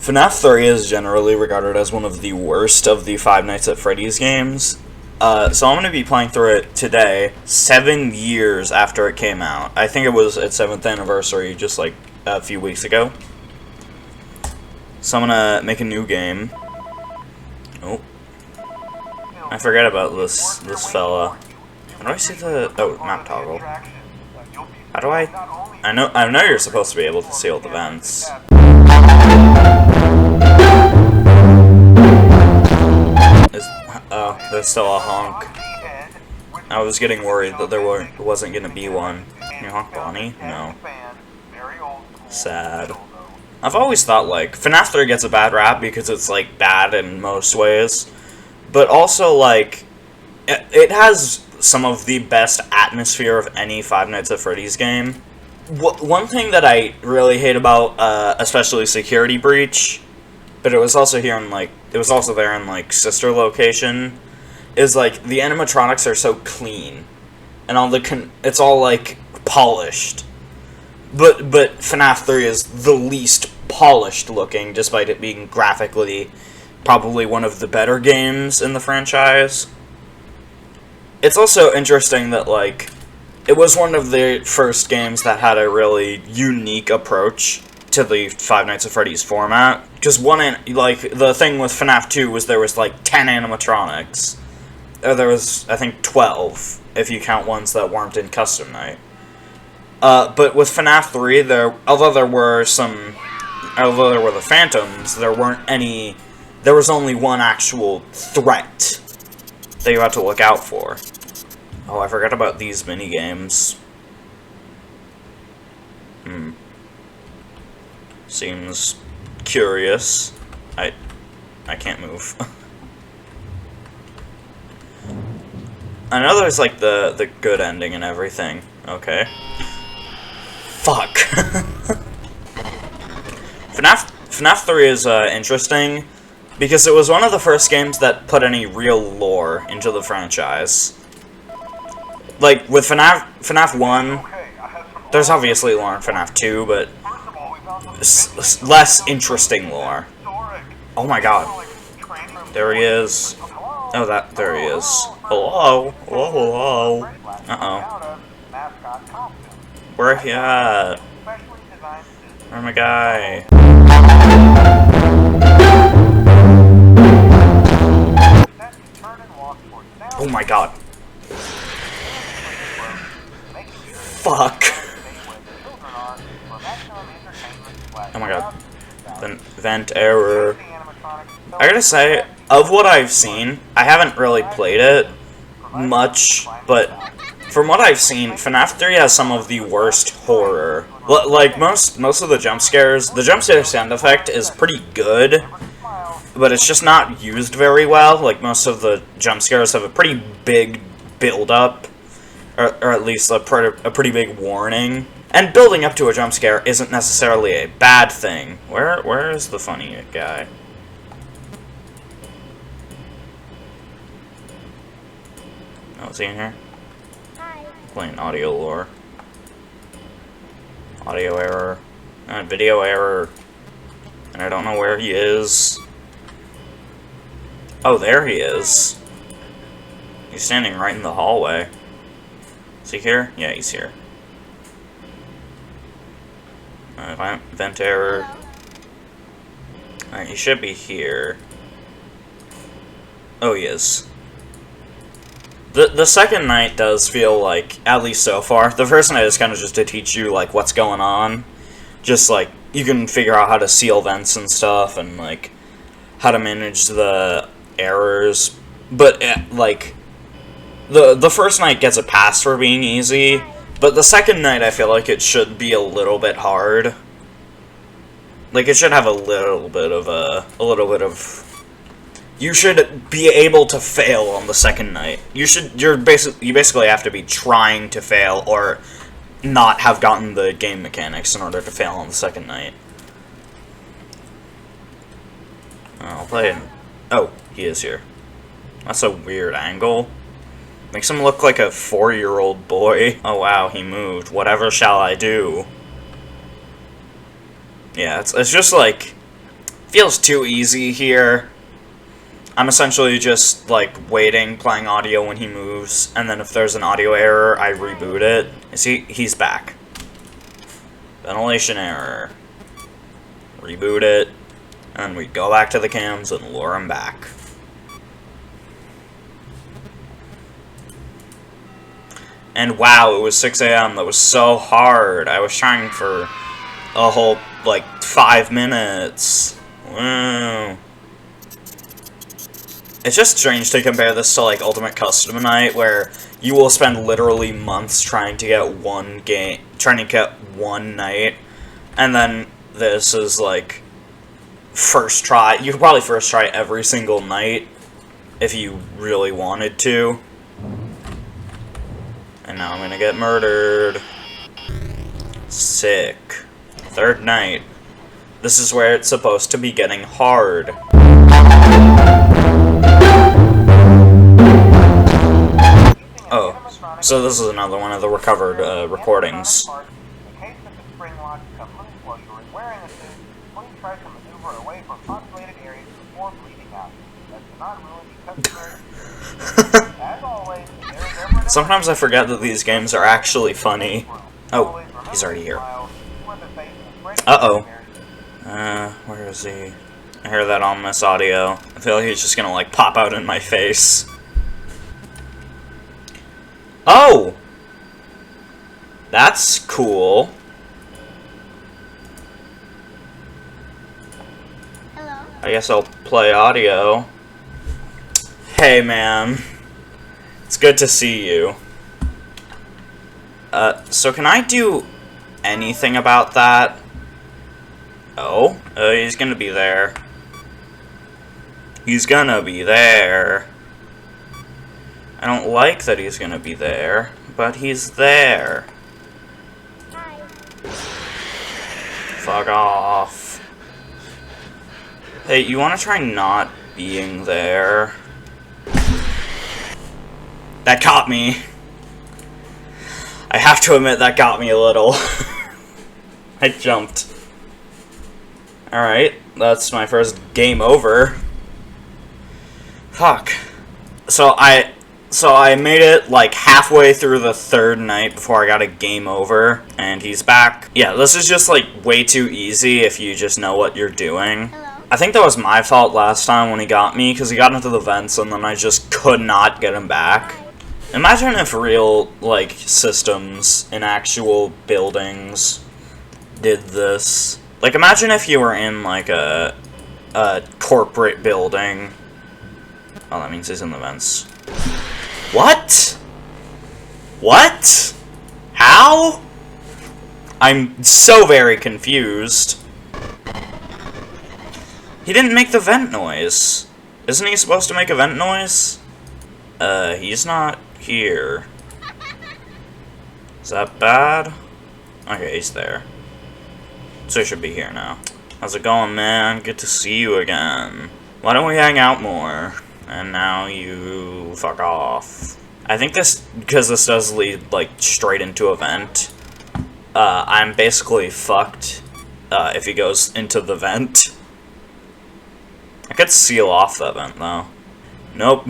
FNaF 3 is generally regarded as one of the worst of the Five Nights at Freddy's games. So I'm going to be playing through it today, 7 years after it came out. I think it was its 7th anniversary just like a few weeks ago. So I'm going to make a new game. Oh. I forget about this fella. How do I see the... Oh, map toggle. How do I... I know you're supposed to be able to see all the vents. Oh, there's still a honk. I was getting worried that there wasn't gonna be one. Can you honk Bonnie? No. Sad. I've always thought, like, FNaF 3 gets a bad rap because it's, like, bad in most ways. But also, like, it has some of the best atmosphere of any Five Nights at Freddy's game. One thing that I really hate about, especially Security Breach, but it was also here in, like, it was also there in, like, sister location, is, like, the animatronics are so clean. And all it's all, like, polished. But FNaF 3 is the least polished looking, despite it being graphically probably one of the better games in the franchise. It's also interesting that, like, it was one of the first games that had a really unique approach to the Five Nights at Freddy's format. Because the thing with FNaF 2 was there was, like, 10 animatronics. There was, I think, 12, if you count ones that weren't in Custom Night. But with FNaF 3, although there were the Phantoms, there was only one actual threat that you had to look out for. Oh, I forgot about these minigames. Seems curious. I can't move. I know there's, like, the good ending and everything. Okay. Fuck. FNaF 3 is interesting because it was one of the first games that put any real lore into the franchise. Like, with FNaF 1, there's obviously lore in FNaF 2, but less interesting lore. Oh my god. There he is. Oh, there he is. Hello? Hello, hello. Uh-oh. Where he at? Where's my guy? Oh my god. Fuck. Oh my god. Vent error. I gotta say, of what I've seen, I haven't really played it much, but from what I've seen, FNaF 3 has some of the worst horror. Like, most of the jump scare sound effect is pretty good, but it's just not used very well. Like, most of the jump scares have a pretty big build-up, or at least a pretty big warning. And building up to a jump scare isn't necessarily a bad thing. Where is the funny guy? Oh, is he in here? Hi. Playing audio lore. Audio error. Video error. And I don't know where he is. Oh, there he is. He's standing right in the hallway. Is he here? Yeah, he's here. Vent error. Alright, he should be here. Oh, he is. The second night does feel like, at least so far, the first night is kind of just to teach you, like, what's going on. Just, like, you can figure out how to seal vents and stuff, and, like, how to manage the errors. But, like, the first night gets a pass for being easy, but the second night I feel like it should be a little bit hard. Like, it should have a little bit of you should be able to fail on the second night. You basically have to be trying to fail or not have gotten the game mechanics in order to fail on the second night. I'll play it. Oh, he is here. That's a weird angle. Makes him look like a 4-year-old boy. Oh wow, he moved. Whatever shall I do? Yeah, it's just like Feels too easy here. I'm essentially just, like, waiting, playing audio when he moves, and then if there's an audio error, I reboot it. You see? He's back. Ventilation error. Reboot it, and we go back to the cams and lure him back. And wow, it was 6 a.m. That was so hard. I was trying for a whole, like, 5 minutes. Wow. It's just strange to compare this to, like, Ultimate Custom Night, where you will spend literally months trying to get one night, and then this is, like, first try. You could probably first try every single night if you really wanted to. And now I'm gonna get murdered. Sick. Third night. This is where it's supposed to be getting hard. Oh, so this is another one of the recovered recordings. Sometimes I forget that these games are actually funny. Oh, he's already here. Uh-oh. Where is he? I hear that ominous audio. I feel like he's just gonna, like, pop out in my face. Oh! That's cool. Hello. I guess I'll play audio. Hey, man. It's good to see you. So can I do anything about that? Oh, he's gonna be there. He's gonna be there. I don't like that he's gonna be there, but he's there. Hi. Fuck off. Hey, you wanna try not being there? That got me. I have to admit, that got me a little. I jumped. Alright, that's my first game over. Fuck. So I made it, like, halfway through the third night before I got a game over, and he's back. Yeah, this is just, like, way too easy if you just know what you're doing. Hello. I think that was my fault last time when he got me, because he got into the vents and then I just could not get him back. Imagine if real, like, systems in actual buildings did this. Like, imagine if you were in, like, a corporate building. Oh, that means he's in the vents. What? What? How? I'm so very confused. He didn't make the vent noise. Isn't he supposed to make a vent noise? He's not here. Is that bad? Okay, he's there. So he should be here now. How's it going, man? Good to see you again. Why don't we hang out more? And now you fuck off. I think this, because this does lead, like, straight into a vent, I'm basically fucked, if he goes into the vent. I could seal off that vent, though. Nope.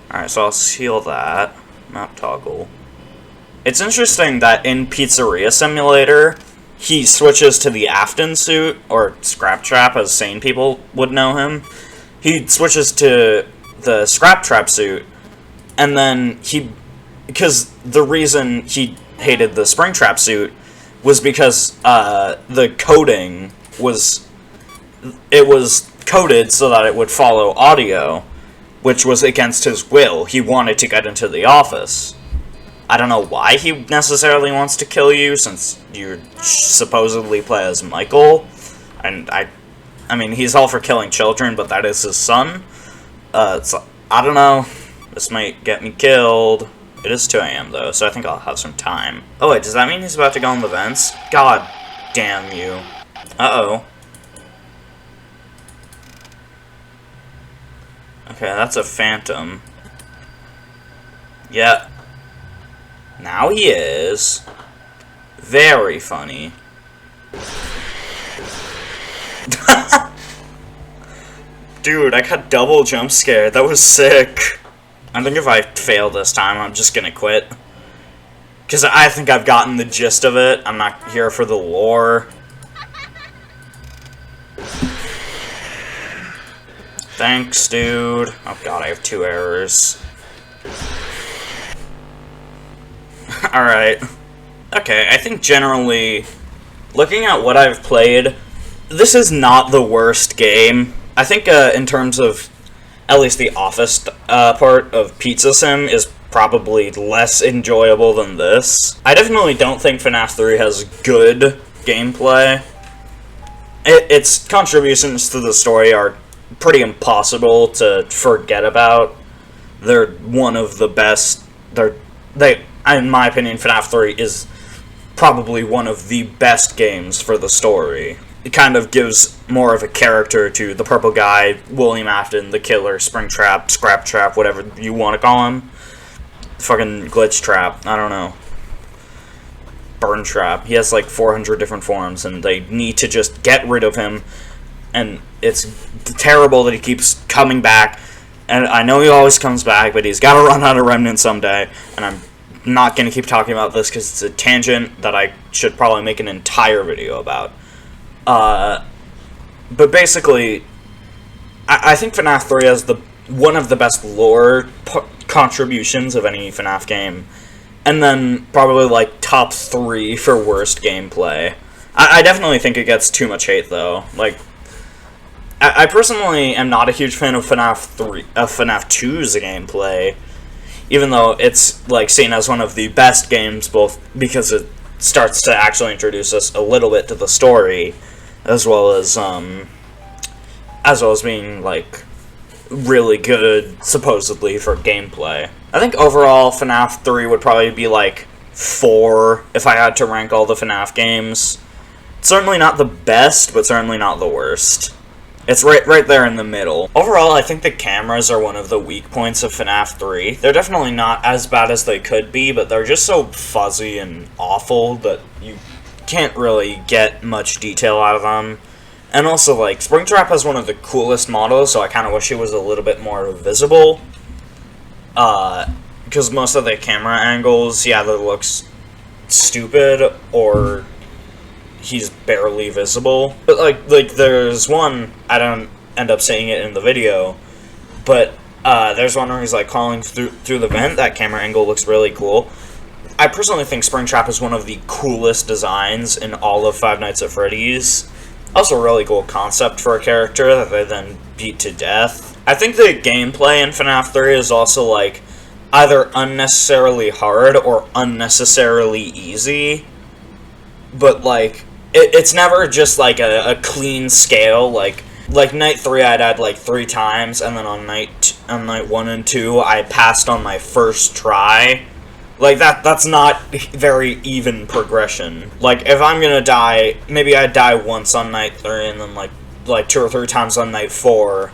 Alright, so I'll seal that. Map toggle. It's interesting that in Pizzeria Simulator, he switches to the Afton suit, or Scrap Trap, as sane people would know him. He switches to the Scrap Trap suit, and then because the reason he hated the Springtrap suit was because the coding was, it was coded so that it would follow audio, which was against his will. He wanted to get into the office. I don't know why he necessarily wants to kill you, since you supposedly play as Michael. And I mean, he's all for killing children, but that is his son. So, I don't know. This might get me killed. It is 2 a.m. though, so I think I'll have some time. Oh wait, does that mean he's about to go in the vents? God damn you. Uh-oh. Okay, that's a phantom. Yeah. Now he is. Very funny. Dude, I got double jump scared. That was sick. I think if I fail this time, I'm just gonna quit. Because I think I've gotten the gist of it. I'm not here for the lore. Thanks, dude. Oh god, I have 2 errors. Alright. Okay, I think generally, looking at what I've played, this is not the worst game. I think in terms of at least the office part of Pizza Sim is probably less enjoyable than this. I definitely don't think FNaF 3 has good gameplay. Its contributions to the story are pretty impossible to forget about. They're one of the best. In my opinion, FNaF 3 is probably one of the best games for the story. It kind of gives more of a character to the purple guy, William Afton, the killer, Springtrap, Scraptrap, whatever you want to call him. Fucking Glitch Trap, I don't know. Burn Trap. He has like 400 different forms, and they need to just get rid of him. And it's terrible that he keeps coming back. And I know he always comes back, but he's got to run out of remnants someday. And I'm not going to keep talking about this because it's a tangent that I should probably make an entire video about. But basically, I think FNaF 3 has one of the best lore contributions of any FNaF game. And then probably like top 3 for worst gameplay. I definitely think it gets too much hate though. Like, I personally am not a huge fan of FNaF 2's gameplay, even though it's like seen as one of the best games, both because it starts to actually introduce us a little bit to the story, as well as being like really good supposedly for gameplay. I think overall FNaF 3 would probably be like 4 if I had to rank all the FNaF games. Certainly not the best, but certainly not the worst. It's right there in the middle. Overall, I think the cameras are one of the weak points of FNaF 3. They're definitely not as bad as they could be, but they're just so fuzzy and awful that you can't really get much detail out of them. And also, like, Springtrap has one of the coolest models, so I kind of wish it was a little bit more visible. Because most of the camera angles, yeah, that looks stupid, or he's barely visible. But, like there's one, I don't end up seeing it in the video, but, there's one where he's, like, crawling through the vent. That camera angle looks really cool. I personally think Springtrap is one of the coolest designs in all of Five Nights at Freddy's. Also a really cool concept for a character that they then beat to death. I think the gameplay in FNaF 3 is also, like, either unnecessarily hard or unnecessarily easy. But, like, it's never just, like, a clean scale. Like night 3 I died, like, 3 times, and then on night 1 and 2 I passed on my first try. Like, that's not very even progression. Like, if I'm gonna die, maybe I'd die once on night 3, and then, like 2 or 3 times on night 4,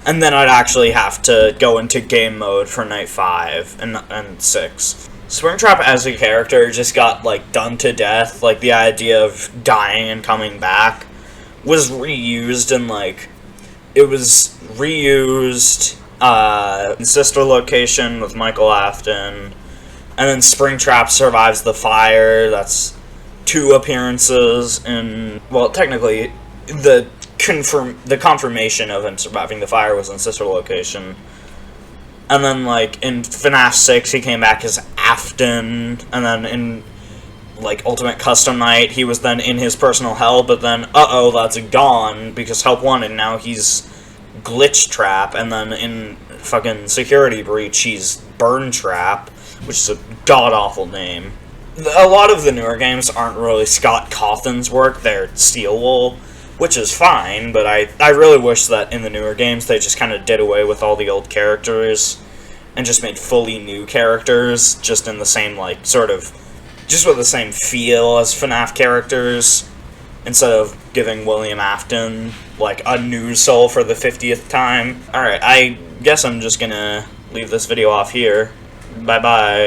and then I'd actually have to go into game mode for night 5 and 6. Springtrap as a character just got, like, done to death. Like, the idea of dying and coming back was reused, and, like, it was reused, in Sister Location with Michael Afton. And then Springtrap survives the fire. That's 2 appearances in, well, technically, the confirmation of him surviving the fire was in Sister Location. And then, like, in FNaF 6, he came back as Afton. And then in, like, Ultimate Custom Night, he was then in his personal hell, but then, uh-oh, that's gone, because Help Wanted, now he's Glitch Trap. And then in fucking Security Breach, he's Burn Trap, which is a god-awful name. A lot of the newer games aren't really Scott Cawthon's work, they're Steelwool, which is fine, but I really wish that in the newer games they just kind of did away with all the old characters and just made fully new characters, just in the same, like, sort of, just with the same feel as FNaF characters, instead of giving William Afton, like, a new soul for the 50th time. Alright, I guess I'm just gonna leave this video off here. Bye-bye.